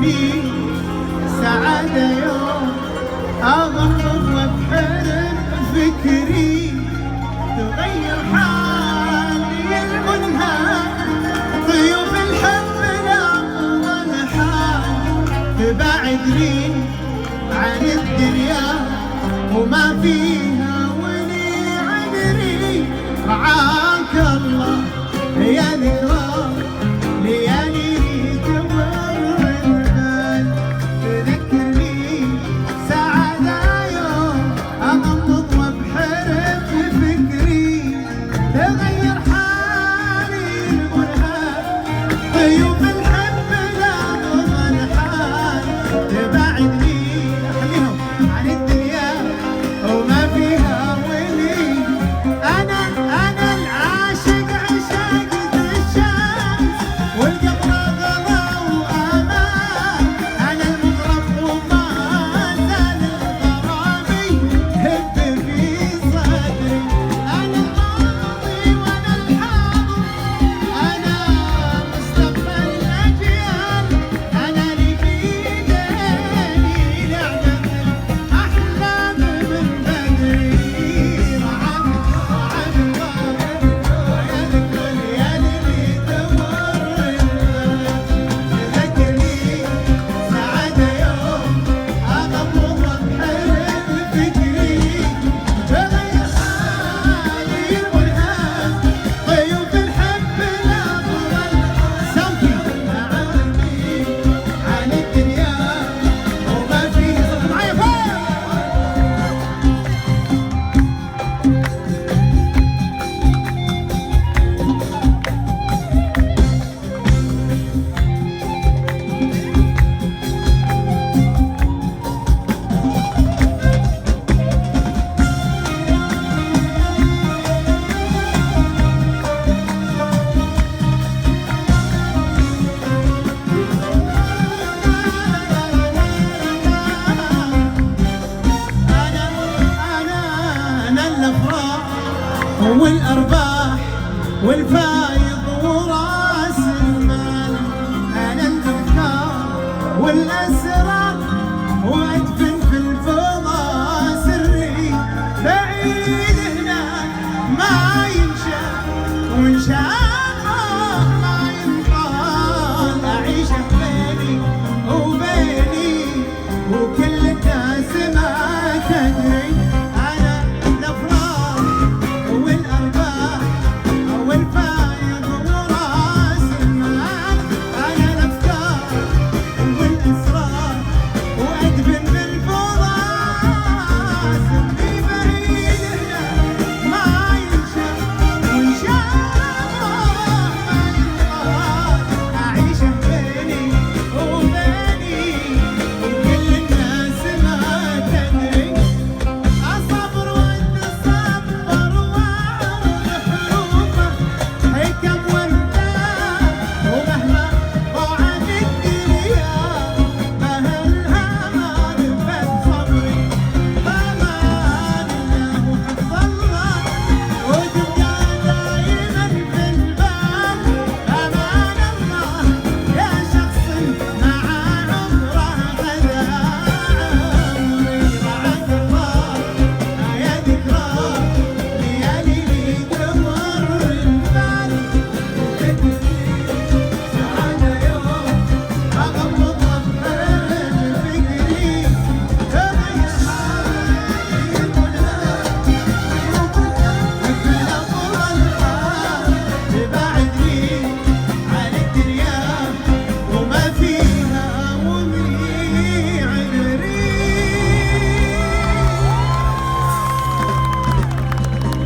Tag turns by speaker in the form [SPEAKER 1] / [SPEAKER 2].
[SPEAKER 1] يجيني سعادة يوم أغمض وأبحر فكري تغير حالي المنهار ضيوف الحب لأفضل حال تبعدني عن الدنيا وما فيها ولي عذري رعاك الله يا ذكرى ليالي تمر البال تذكرني سعادة يوم أغمض وأبحر في فكري تغير حالي المنهار ضيوف الحب لأفضل حال تبعدني خليهم عن الدنيا وما فيها ولي أنا العاشق عشقت الشمس والقمر غلا وأمان أنا المغرب وما زال الغرامي هب في صدري أنا الماضي وأنا الحاضر أنا مستقبل الأجيال أنا اللي في إيديني لعبة الأحلام من بدري رعاك الله يا ذكرى الليالي اللي تمر تذكرني سعادة يوم أغمض وأبحر بفكري تغير حالي المنهار ضيوف الحب الأفضل سمتي بعدني عن الدنيا وما فيها صوت معايا فوق أنا الأفراح والأرباح والفايض وراس المال أنا الأفكار والأسرار وأدفن